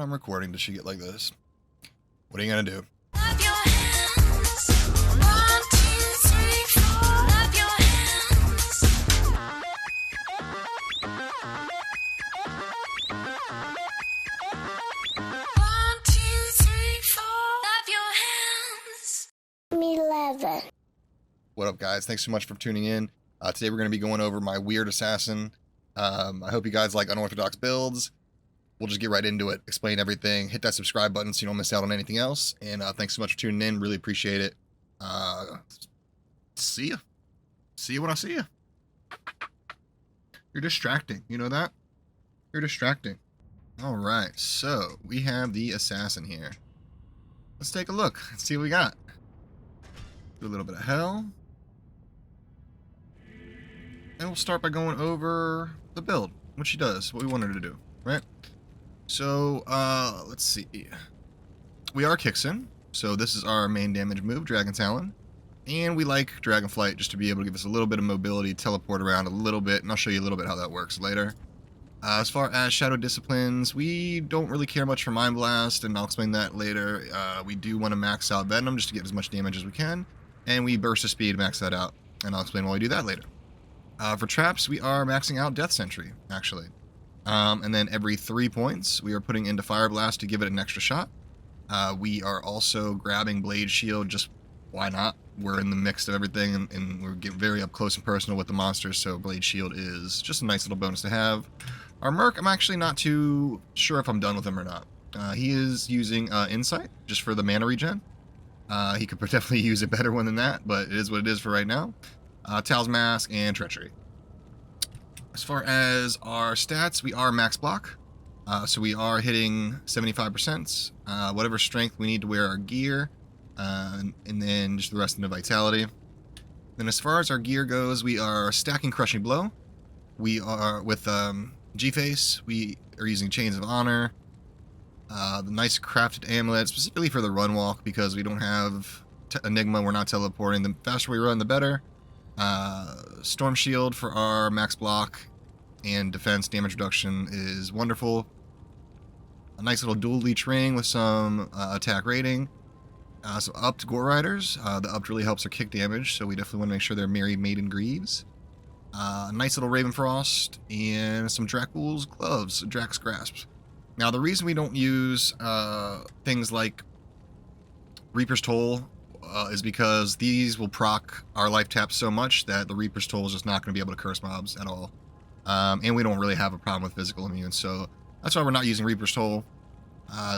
I'm recording does she get like this. What are you gonna do? Clap your hands. 1, 2, 3, 4. Clap your hands. 1, 2, 3, 4. Clap your hands. 11. What up, guys? Thanks so much for tuning in. Today we're going to be going over my weird assassin. I hope you guys like unorthodox builds. We'll just get right into it, explain everything. Hit that subscribe button so you don't miss out on anything else. And thanks so much for tuning in. Really appreciate it. See ya. See you when I see you. You're distracting. You know that? You're distracting. All right. So we have the assassin here. Let's take a look. Let's see what we got. Do a little bit of hell. And we'll start by going over the build, what she does, what we want her to do, right? So, let's see. We are Kixin, so this is our main damage move, Dragon Talon. And we like Dragon Flight just to be able to give us a little bit of mobility, teleport around a little bit, and I'll show you a little bit how that works later. As far as Shadow Disciplines, we don't really care much for Mind Blast, and I'll explain that later. We do want to max out Venom just to get as much damage as we can, and we Burst of Speed, max that out, and I'll explain why we do that later. For traps, we are maxing out Death Sentry, actually. And then every 3 points, we are putting into Fire Blast to give it an extra shot. We are also grabbing Blade Shield, just why not? We're in the mix of everything, and we get very up close and personal with the monsters, so Blade Shield is just a nice little bonus to have. Our Merc, I'm actually not too sure if I'm done with him or not. He is using Insight, just for the mana regen. He could definitely use a better one than that, but it is what it is for right now. Tal's Mask, and Treachery. As far as our stats, we are max block. So we are hitting 75%. Whatever strength we need to wear our gear. And then just the rest into Vitality. Then as far as our gear goes, we are stacking Crushing Blow. We are with G-Face. We are using Chains of Honor. The nice crafted amulet, specifically for the run walk, because we don't have Enigma, we're not teleporting. The faster we run, the better. Storm Shield for our max block and defense damage reduction is wonderful. A nice little dual leech ring with some attack rating. So upped Gore Riders. The upped really helps our kick damage, so we definitely want to make sure they're Merry Maiden Greaves. A nice little Ravenfrost and some Dracul's Gloves, Drax Grasps. Now the reason we don't use things like Reaper's Toll is because these will proc our life tap so much that the Reaper's Toll is just not going to be able to curse mobs at all. And we don't really have a problem with physical immune, so that's why we're not using Reaper's Toll.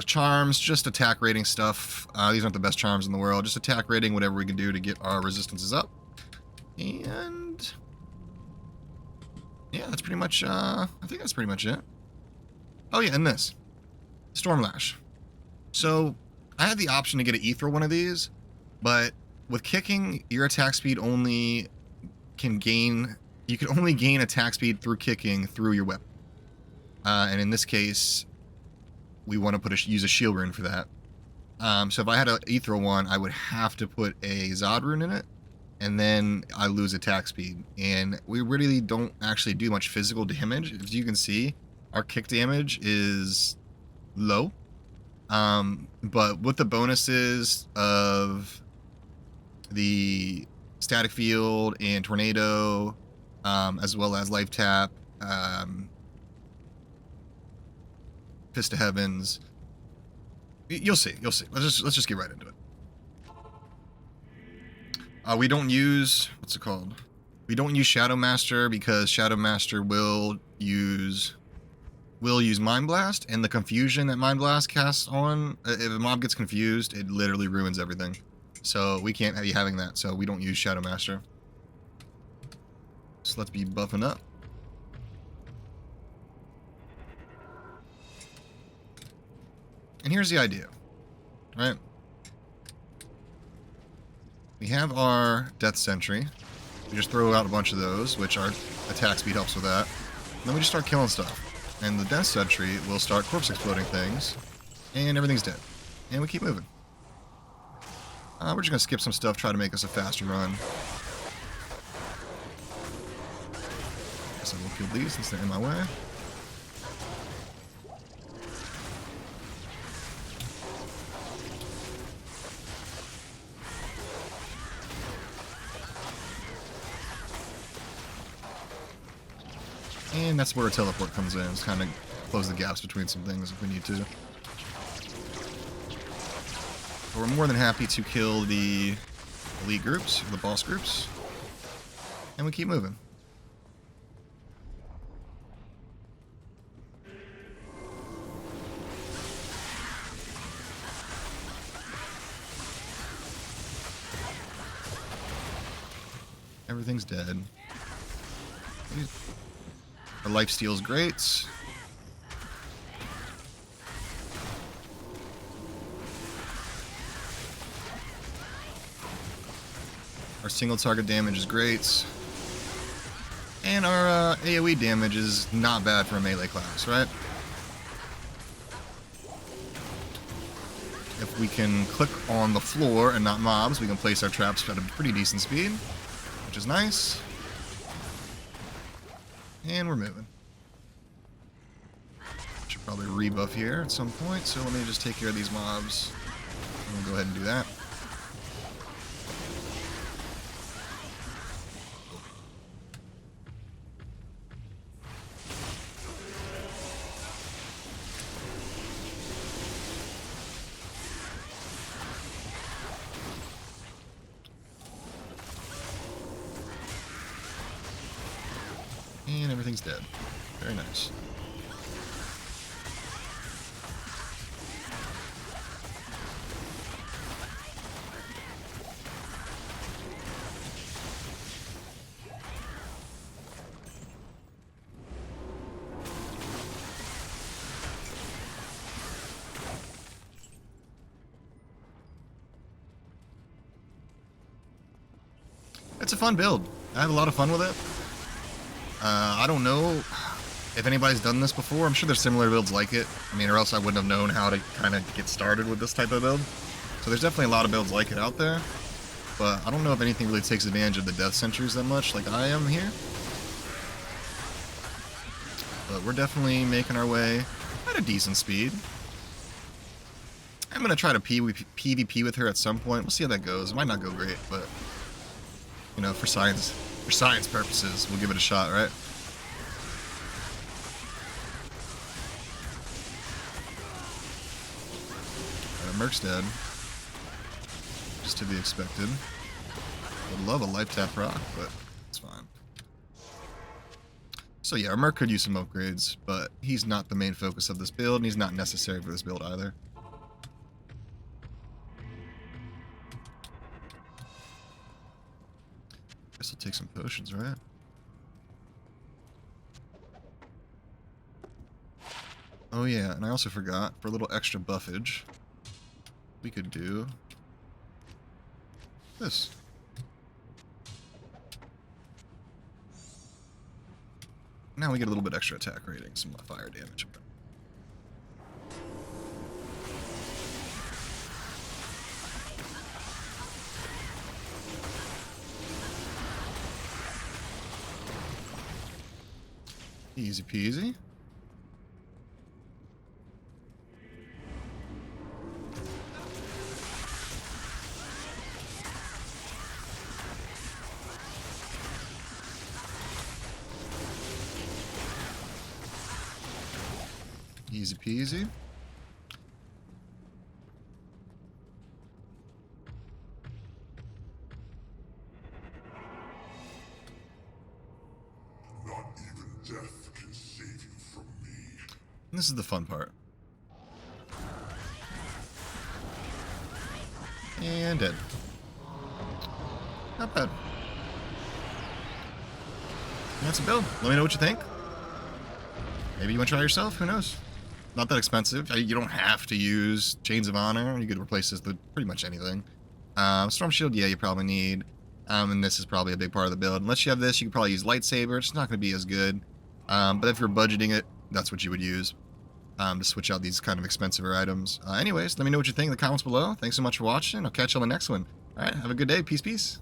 Charms, just attack rating stuff. These aren't the best charms in the world. Just attack rating, whatever we can do to get our resistances up. And yeah, that's pretty much, I think that's pretty much it. Oh yeah, and this. Stormlash. So, I had the option to get an Ethereal one of these, but with kicking, your attack speed only can gain... You can only gain attack speed through kicking through your weapon. And in this case, we want to use a shield rune for that. So if I had an Ethereal one, I would have to put a Zod rune in it, and then I lose attack speed. And we really don't actually do much physical damage. As you can see, our kick damage is low. But with the bonuses of the static field and tornado, as well as life tap, Fist of Heavens, you'll see. Let's just get right into it. We don't use, what's it called? We don't use Shadow Master because Shadow Master will use Mind Blast, and the confusion that Mind Blast casts on, if a mob gets confused, it literally ruins everything. So we can't be having that, so we don't use Shadow Master. So let's be buffing up. And here's the idea, right? We have our Death Sentry. We just throw out a bunch of those, which our attack speed helps with that. And then we just start killing stuff. And the Death Sentry will start corpse exploding things, and everything's dead. And we keep moving. We're just going to skip some stuff, try to make us a faster run. Guess I will kill these since they're in my way. And that's where a teleport comes in. It's kind of close the gaps between some things if we need to. But we're more than happy to kill the elite groups, the boss groups. And we keep moving. Everything's dead. Our lifesteal's great. Our single target damage is great. And our AoE damage is not bad for a melee class, right? If we can click on the floor and not mobs, we can place our traps at a pretty decent speed, which is nice. And we're moving. Should probably rebuff here at some point, so let me just take care of these mobs. I'm gonna go ahead and do that. And everything's dead. Very nice. It's a fun build. I have a lot of fun with it. I don't know if anybody's done this before. I'm sure there's similar builds like it. I mean, or else I wouldn't have known how to kind of get started with this type of build. So there's definitely a lot of builds like it out there. But I don't know if anything really takes advantage of the Death Sentries that much like I am here. But we're definitely making our way at a decent speed. I'm going to try to PvP with her at some point. We'll see how that goes. It might not go great, but, you know, for science purposes, we'll give it a shot, right? Merc's dead. Just to be expected. Would love a life tap proc, but it's fine. So yeah, our Merc could use some upgrades, but he's not the main focus of this build, and he's not necessary for this build either. Guess I'll take some potions, right? Oh yeah, and I also forgot, for a little extra buffage, we could do this. Now we get a little bit extra attack rating, some fire damage. Easy peasy. Easy peasy. Not even death can save you from me. And this is the fun part. And dead. Not bad. And that's a build. Let me know what you think. Maybe you want to try yourself. Who knows? Not that expensive. You don't have to use Chains of Honor. You could replace this with pretty much anything. Storm Shield, yeah, you probably need. And this is probably a big part of the build. Unless you have this, you can probably use Lightsaber. It's not going to be as good. But if you're budgeting it, that's what you would use. To switch out these kind of expensive items. Anyways, let me know what you think in the comments below. Thanks so much for watching. I'll catch you on the next one. Alright, have a good day. Peace, peace.